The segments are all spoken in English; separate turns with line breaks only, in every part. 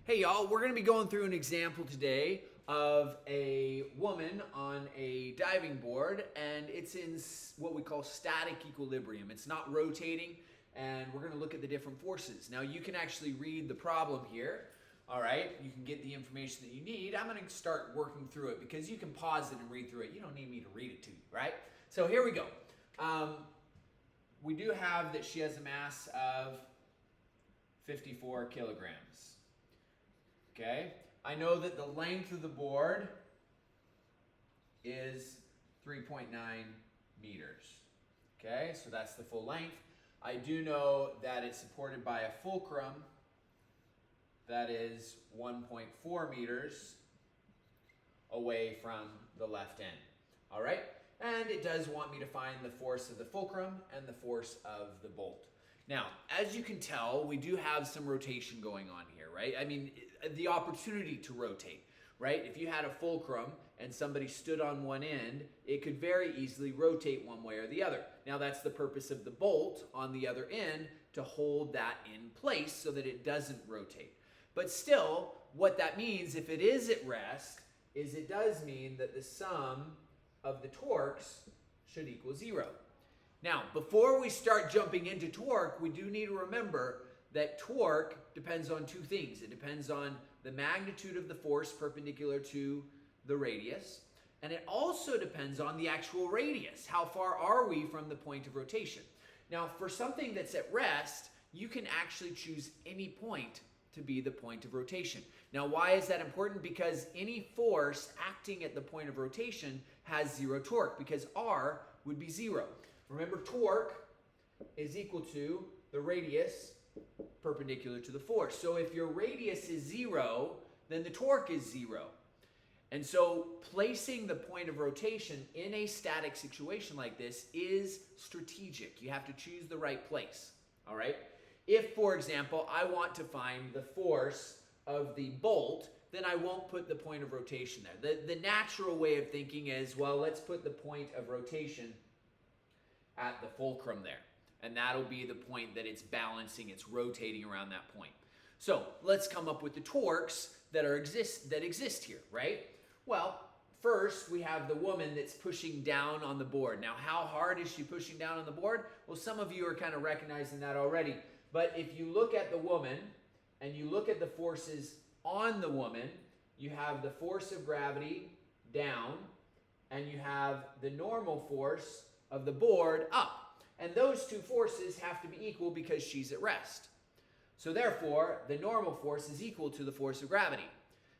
Hey y'all, we're going to be going through an example today of a woman on a diving board, and it's in what we call static equilibrium. It's not rotating, and we're going to look at the different forces. Now you can actually read the problem here. All right, you can get the information that you need. I'm going to start working through it because you can pause it and read through it. You don't need me to read it to you, right? So here we go. We do have that she has a mass of 54 kilograms. Okay, I know that the length of the board is 3.9 meters. Okay, so that's the full length. I do know that it's supported by a fulcrum that is 1.4 meters away from the left end. All right, and it does want me to find the force of the fulcrum and the force of the bolt. Now, as you can tell, we do have some rotation going on here, right? I mean, the opportunity to rotate, right? If you had a fulcrum and somebody stood on one end, it could very easily rotate one way or the other. Now, that's the purpose of the bolt on the other end, to hold that in place so that it doesn't rotate. But still, what that means, if it is at rest, is it does mean that the sum of the torques should equal 0. Now, before we start jumping into torque, we do need to remember that torque depends on two things. It depends on the magnitude of the force perpendicular to the radius, and it also depends on the actual radius. How far are we from the point of rotation? Now, for something that's at rest, you can actually choose any point to be the point of rotation. Now, why is that important? Because any force acting at the point of rotation has 0 torque, because R would be 0. Remember, torque is equal to the radius perpendicular to the force. So if your radius is 0, then the torque is 0. And so placing the point of rotation in a static situation like this is strategic. You have to choose the right place, all right? If, for example, I want to find the force of the bolt, then I won't put the point of rotation there. The natural way of thinking is, well, let's put the point of rotation at the fulcrum there. And that'll be the point that it's balancing, it's rotating around that point. So let's come up with the torques that exist here, right? Well, first we have the woman that's pushing down on the board. Now, how hard is she pushing down on the board? Well, some of you are kind of recognizing that already. But if you look at the woman and you look at the forces on the woman, you have the force of gravity down, and you have the normal force of the board up. And those two forces have to be equal because she's at rest. So therefore, the normal force is equal to the force of gravity.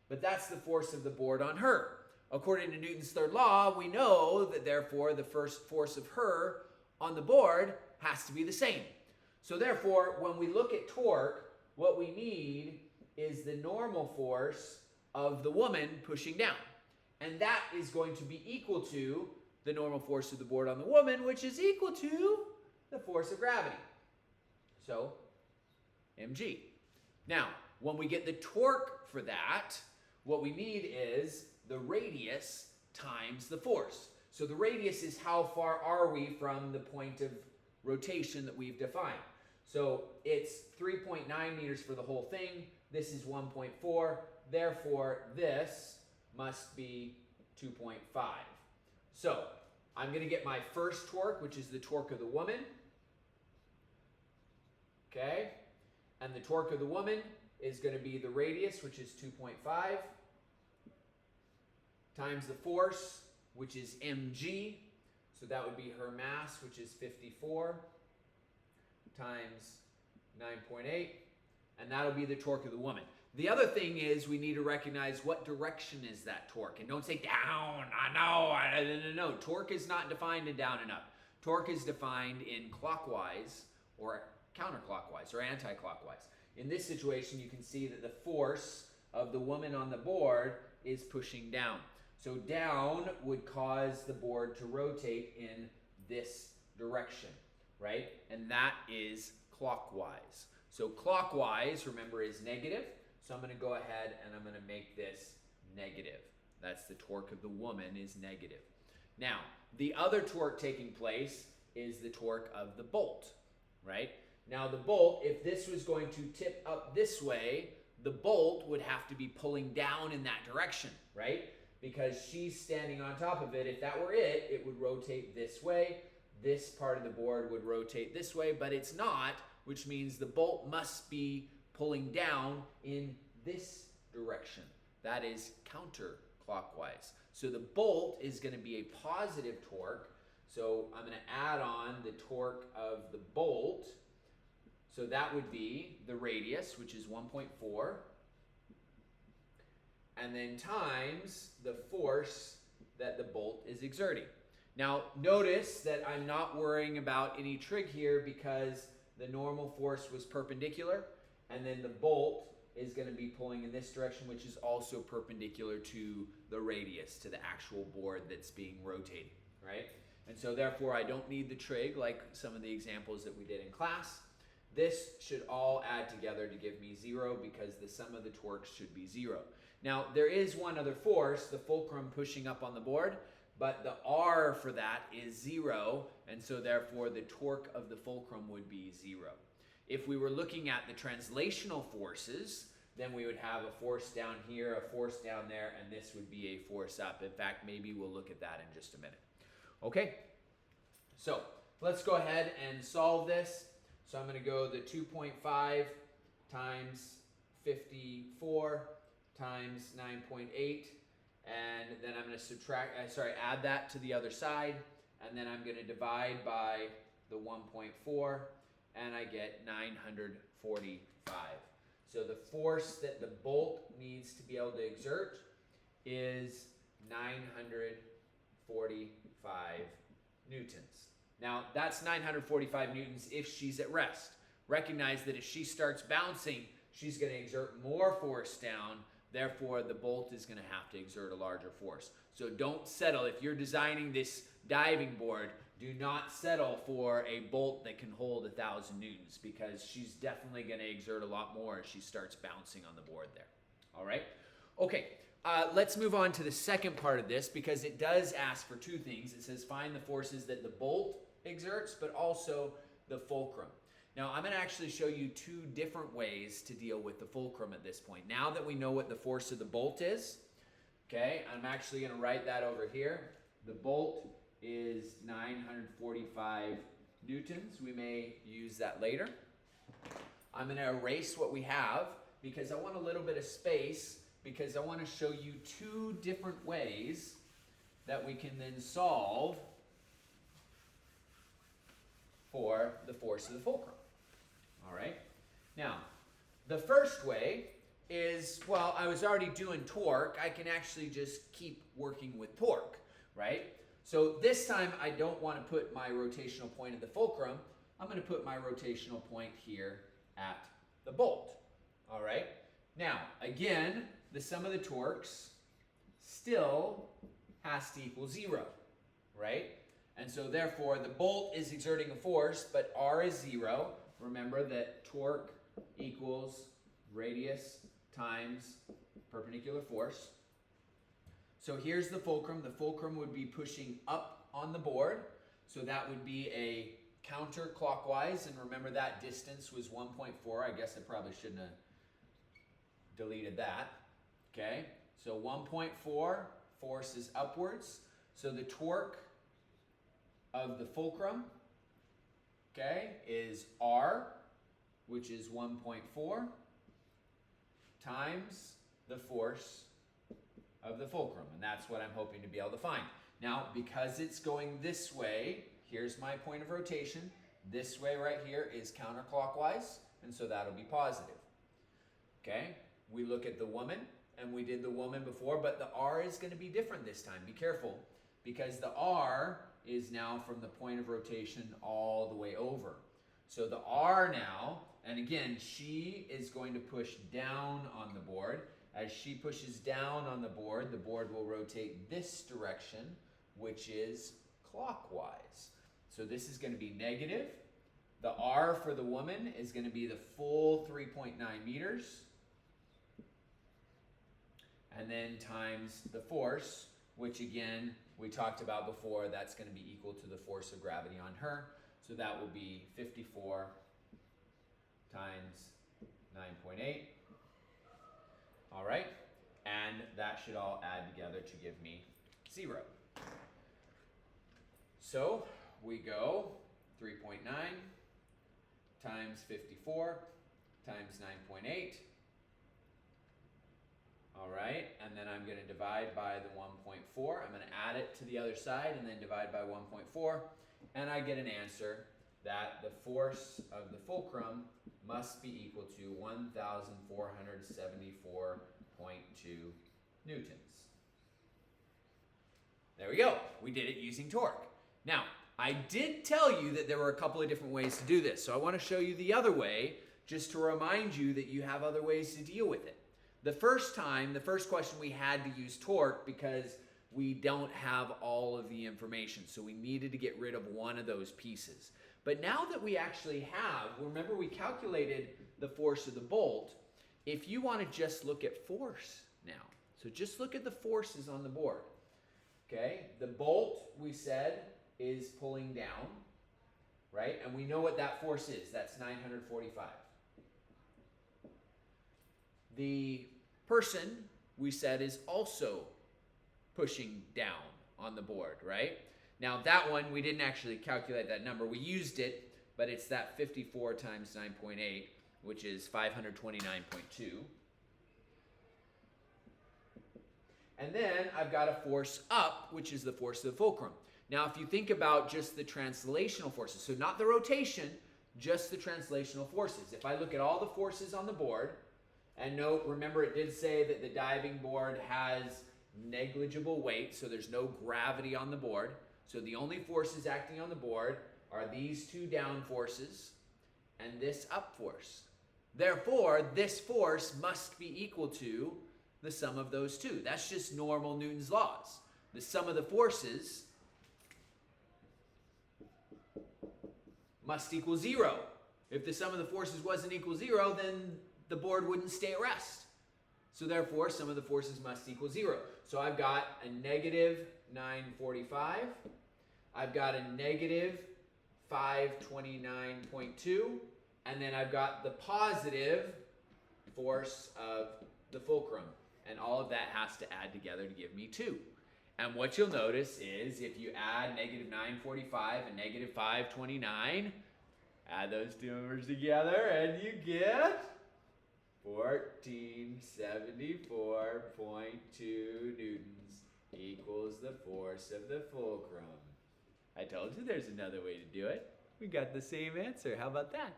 But that's the force of the board on her. According to Newton's third law, we know that therefore the first force of her on the board has to be the same. So therefore, when we look at torque, what we need is the normal force of the woman pushing down. And that is going to be equal to the normal force of the board on the woman, which is equal to the force of gravity. So, mg. Now, when we get the torque for that, what we need is the radius times the force. So the radius is how far are we from the point of rotation that we've defined. So it's 3.9 meters for the whole thing. This is 1.4. Therefore, this must be 2.5. So I'm going to get my first torque, which is the torque of the woman. Okay? And the torque of the woman is going to be the radius, which is 2.5, times the force, which is mg. So that would be her mass, which is 54, times 9.8. And that'll be the torque of the woman. The other thing is we need to recognize what direction is that torque. And don't say down, no. Torque is not defined in down and up. Torque is defined in clockwise or counterclockwise or anti-clockwise. In this situation, you can see that the force of the woman on the board is pushing down. So down would cause the board to rotate in this direction, right? And that is clockwise. So clockwise, remember, is negative. So I'm going to go ahead and I'm going to make this negative. That's the torque of the woman is negative. Now, the other torque taking place is the torque of the bolt, right? Now the bolt, if this was going to tip up this way, the bolt would have to be pulling down in that direction, right? Because she's standing on top of it. If that were it, it would rotate this way. This part of the board would rotate this way, but it's not, which means the bolt must be pulling down in this direction. That is counterclockwise. So the bolt is going to be a positive torque. So I'm going to add on the torque of the bolt. So that would be the radius, which is 1.4, and then times the force that the bolt is exerting. Now notice that I'm not worrying about any trig here because the normal force was perpendicular, and then the bolt is going to be pulling in this direction, which is also perpendicular to the radius, to the actual board that's being rotated, right? And so therefore I don't need the trig like some of the examples that we did in class. This should all add together to give me 0 because the sum of the torques should be 0. Now there is one other force, the fulcrum pushing up on the board, but the R for that is 0, and so therefore the torque of the fulcrum would be 0. If we were looking at the translational forces, then we would have a force down here, a force down there, and this would be a force up. In fact, maybe we'll look at that in just a minute. Okay, so let's go ahead and solve this. So I'm going to go the 2.5 times 54 times 9.8, and then I'm going to add that to the other side, and then I'm going to divide by the 1.4, and I get 945. So the force that the bolt needs to be able to exert is 945 newtons. Now, that's 945 newtons if she's at rest. Recognize that if she starts bouncing, she's going to exert more force down. Therefore, the bolt is going to have to exert a larger force. So don't settle. If you're designing this diving board, do not settle for a bolt that can hold 1,000 newtons because she's definitely going to exert a lot more as she starts bouncing on the board there. All right? Okay. Let's move on to the second part of this because it does ask for two things. It says find the forces that the bolt exerts, but also the fulcrum. Now, I'm going to actually show you two different ways to deal with the fulcrum at this point. Now that we know what the force of the bolt is, okay, I'm actually going to write that over here. The bolt is 945 newtons. We may use that later. I'm going to erase what we have because I want a little bit of space because I want to show you two different ways that we can then solve for the force of the fulcrum. All right? Now, the first way is, well, I was already doing torque. I can actually just keep working with torque, right? So this time I don't want to put my rotational point at the fulcrum. I'm going to put my rotational point here at the bolt. All right? Now, again, the sum of the torques still has to equal 0, right? And so therefore the bolt is exerting a force, but R is 0. Remember that torque equals radius times perpendicular force. So here's the fulcrum. The fulcrum would be pushing up on the board. So that would be a counterclockwise. And remember that distance was 1.4. I guess I probably shouldn't have deleted that. Okay, so 1.4, force is upwards. So the torque of the fulcrum, okay, is R, which is 1.4, times the force of the fulcrum. And that's what I'm hoping to be able to find. Now, because it's going this way, here's my point of rotation. This way right here is counterclockwise, and so that'll be positive. Okay, we look at the woman, and we did the woman before, but the R is going to be different this time. Be careful, because the R is now from the point of rotation all the way over. So the R now, and again, she is going to push down on the board. As she pushes down on the board will rotate this direction, which is clockwise. So this is going to be negative. The R for the woman is going to be the full 3.9 meters. And then times the force, which again, we talked about before, that's going to be equal to the force of gravity on her. So that will be 54 times 9.8. All right, and that should all add together to give me 0. So we go 3.9 times 54 times 9.8. All right, and then I'm going to divide by the 1.4. I'm going to add it to the other side and then divide by 1.4. And I get an answer that the force of the fulcrum must be equal to 1,474.2 newtons. There we go. We did it using torque. Now, I did tell you that there were a couple of different ways to do this. So I want to show you the other way just to remind you that you have other ways to deal with it. The first question we had to use torque because we don't have all of the information. So we needed to get rid of one of those pieces. But now that we actually have, remember we calculated the force of the bolt. If you want to just look at force now, so just look at the forces on the board. Okay, the bolt we said is pulling down, right? And we know what that force is. That's 945. The person we said is also pushing down on the board, right? Now that one, we didn't actually calculate that number. We used it, but it's that 54 times 9.8, which is 529.2. And then I've got a force up, which is the force of the fulcrum. Now, if you think about just the translational forces, so not the rotation, just the translational forces. If I look at all the forces on the board, and note, remember it did say that the diving board has negligible weight, so there's no gravity on the board. So the only forces acting on the board are these two down forces and this up force. Therefore, this force must be equal to the sum of those two. That's just normal Newton's laws. The sum of the forces must equal 0. If the sum of the forces wasn't equal 0, then the board wouldn't stay at rest. So therefore, sum of the forces must equal 0. So I've got a negative 945. I've got a negative 529.2. And then I've got the positive force of the fulcrum. And all of that has to add together to give me 2. And what you'll notice is if you add negative 945 and negative 529, add those two numbers together and you get 1474.2 newtons equals the force of the fulcrum. I told you there's another way to do it. We got the same answer. How about that?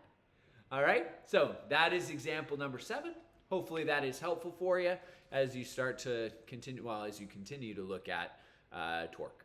All right, so that is example number 7. Hopefully that is helpful for you as you start to continue, as you continue to look at torque.